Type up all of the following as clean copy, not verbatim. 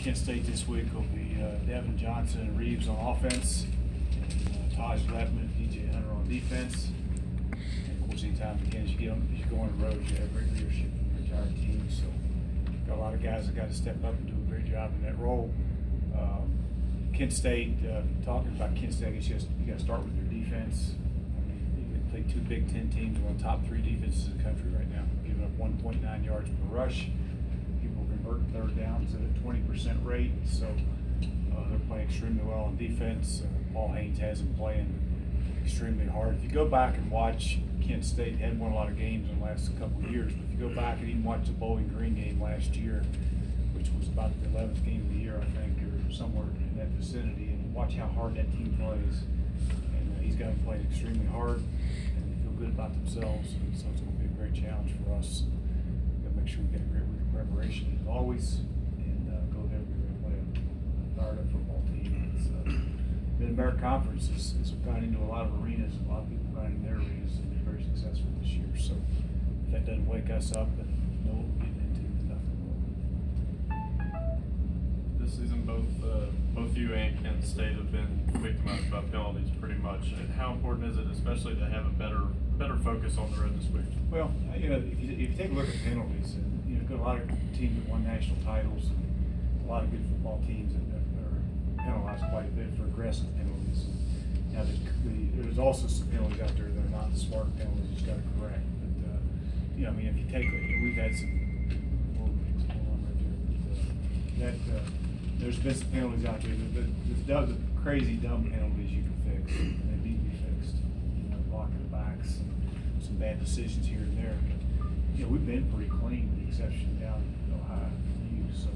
Kent State this week will be Devin Johnson and Reeves on offense, and Taj Lettman, DJ Hunter on defense. And of course, anytime again as you go on the road, you have great leadership in your entire team. So got a lot of guys that got to step up and do a great job in that role. Kent State, talking about Kent State, I guess you got to start with your defense. I mean, you play two Big Ten teams, one of the top three defenses in the country right now, giving up 1.9 yards per rush. People converting third downs at a 20% rate, so they're playing extremely well on defense. Paul Haynes has them playing extremely hard. If you go back and watch Kent State, they hadn't won a lot of games in the last couple of years, but if you go back and even watch the Bowling Green game last year, which was about the 11th game of the year, I think, or somewhere in that vicinity, and watch how hard that team plays. And he's got them playing extremely hard, and they feel good about themselves, and so it's going to be a great challenge for us. We've got to make sure we get a great week of preparation as always, and go there. We're going to play a fired up football team. It's Mid-America Conference has gone into a lot of arenas, and a lot of people gone in their arenas and been very successful this year. So if that doesn't wake us up and know what we're getting into, nothing will. This season, both you and Kent State have been victimized by penalties pretty much. And how important is it, especially to have a better focus on the road this week? Well, if you take a look at penalties, and you've got a lot of teams that won national titles, and a lot of good football teams that are penalized quite a bit for aggressive penalties. Now, there's also some penalties out there that are not smart penalties you just got to correct. But I mean, if you take, we've had some things going on right there. There's been some penalties out there. The crazy dumb penalties you can fix, and they need to be fixed. Blocking the backs, and some bad decisions here and there. But we've been pretty clean, with the exception down in Ohio U. So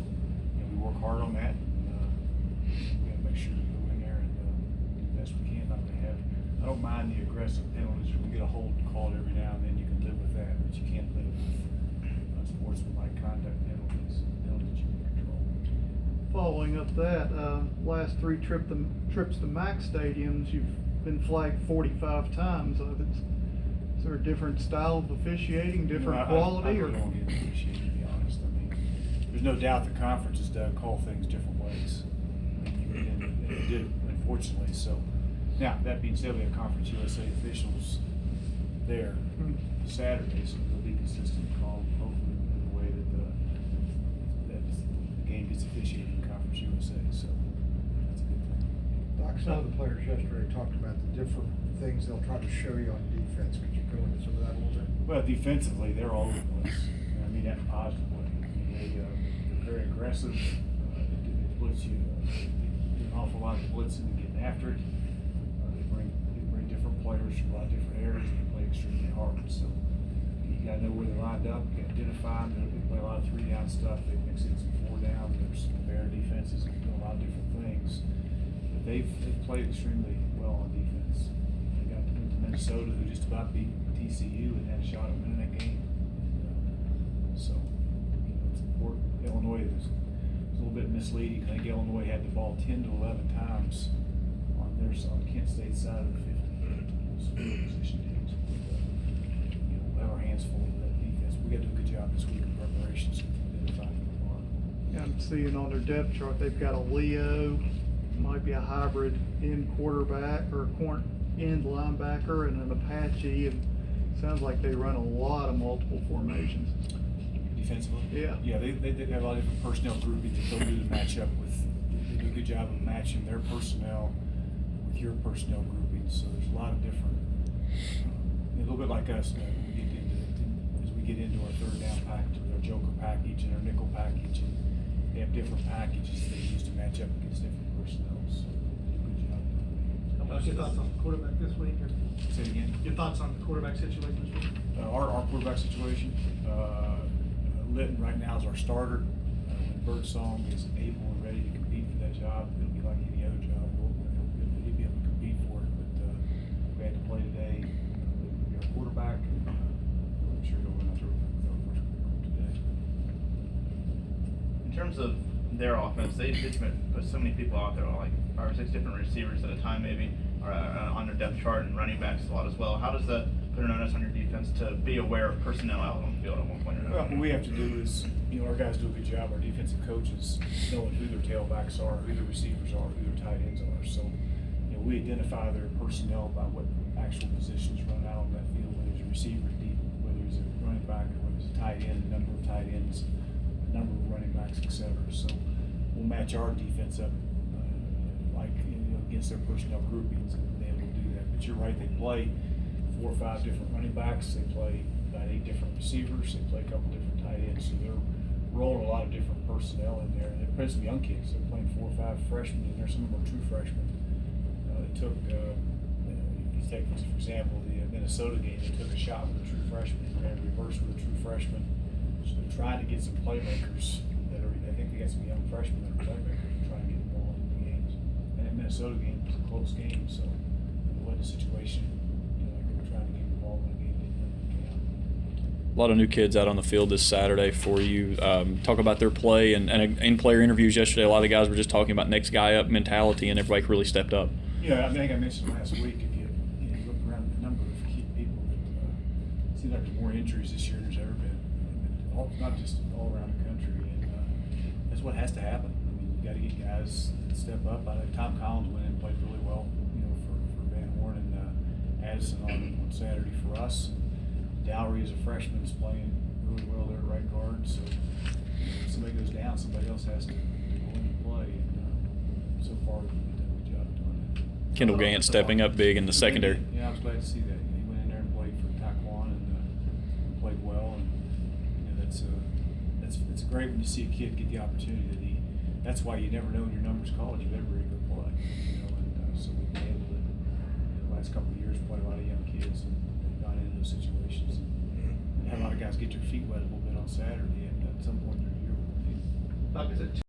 we work hard on that. We got to make sure we go in there and do the best we can. I don't mind the aggressive penalties. If we get a hold called every now and then, you can live with that, but you can't live with sportsmanlike conduct penalties you can control. Following up that, last three trips to MAC stadiums, you've been flagged 45 times. Is there a different style of officiating, different quality? I really don't get officiating, to be honest. I mean, there's no doubt the conferences call things different ways. And they did, unfortunately. So now, that being said, we have Conference USA officials there Saturday, so they'll be consistent call, hopefully, in the way that the game gets officiated in Conference USA. So that's a good thing. Doc, some of the players yesterday talked about the different things they'll try to show you on defense. Could you go into some of that a little bit? Well, defensively, they're all over the place. I mean that in a positive way. I mean, they're very aggressive. They blitz you. They do an awful lot of blitzing and getting after it. They bring different players from a lot of different areas, and they play extremely hard. So you got to know where they're lined up. You got to identify them. They play a lot of 3-down stuff. They mix in some 4-down. There's some bear defenses and do a lot of different things. But they've played extremely well on defense. They got to Minnesota, who just about beat TCU and had a shot at winning that game. So it's important. Illinois was a little bit misleading. I think Illinois had the ball 10 to 11 times on Kent State's side of the 50. Position teams. We'll have our hands full of that defense. We got to do a good job this week of preparations to identify who they are. Yeah, I'm seeing on their depth chart they've got a Leo, might be a hybrid end quarterback or end linebacker, and an Apache, and sounds like they run a lot of multiple formations. Defensively? Yeah. Yeah, they have a lot of different personnel groupings that they'll do to match up with. They do a good job of matching their personnel with your personnel groupings. So there's a lot of different, a little bit like us, as we get into our third down package, with our joker package and our nickel package, and they have different packages they use to match up against different personnel. So they do a good job. Your thoughts on the quarterback this week? Say it again. Your thoughts on the quarterback situation this week? Our quarterback situation, Litton right now is our starter. When Birdsong is able and ready to compete for that job, it'll be like any other job. He'll be able to compete for it. But we had to play today. He'll be our quarterback. I'm sure he'll run out there with our first group today. In terms of their offense, they put so many people out there, like 5 or 6 different receivers at a time, maybe, or on their depth chart, and running backs a lot as well. How does the put an onus on your defense to be aware of personnel out on the field at one point or Well, another? what we have to do is, our guys do a good job, our defensive coaches, knowing who their tailbacks are, who their receivers are, who their tight ends are. So, we identify their personnel by what actual positions run out on that field, whether it's a receiver, deep, whether it's a running back, or whether it's a tight end, the number of tight ends, the number of running backs, et cetera. So we'll match our defense up, against their personnel groupings and be able to do that. But you're right, they play 4 or 5 different running backs, they play about 8 different receivers, they play a couple different tight ends, so they're rolling a lot of different personnel in there. And they're playing some young kids, they're playing 4 or 5 freshmen in there, some of them are true freshmen. They took, if you take, for example, the Minnesota game, they took a shot with a true freshman, they ran reverse with a true freshman. So they're trying to get some playmakers I think they got some young freshmen that are playmakers and trying to get the ball in the games. And that Minnesota game was a close game, so it wasn't a situation, like they were trying to get the ball in the game, didn't really count. A lot of new kids out on the field this Saturday for you. Talk about their play and in-player interviews yesterday. A lot of the guys were just talking about next guy up mentality, and everybody really stepped up. Yeah, I think I mentioned last week, if you look around the number of key people that seems like there's more injuries this year than there's ever been. Not just all around the country, and that's what has to happen. I mean, you got to get guys that step up. I know Tom Collins went in and played really well, for Van Horn, and Addison on Saturday for us. And Dowry as a freshman is playing really well there at right guard. So if somebody goes down, somebody else has to go in and play. And so far, we've done a good job doing that. Kendall Gant stepping up big in the secondary. Yeah, I was glad to see that. He went in there and played for Taekwondo and played well. And it's great when you see a kid get the opportunity that that's why you never know in your numbers college if ever he could play. And so we've been able to, the last couple of years, play a lot of young kids and got into those situations and had a lot of guys get their feet wet a little bit on Saturday, and at some point in their year, Buck, is it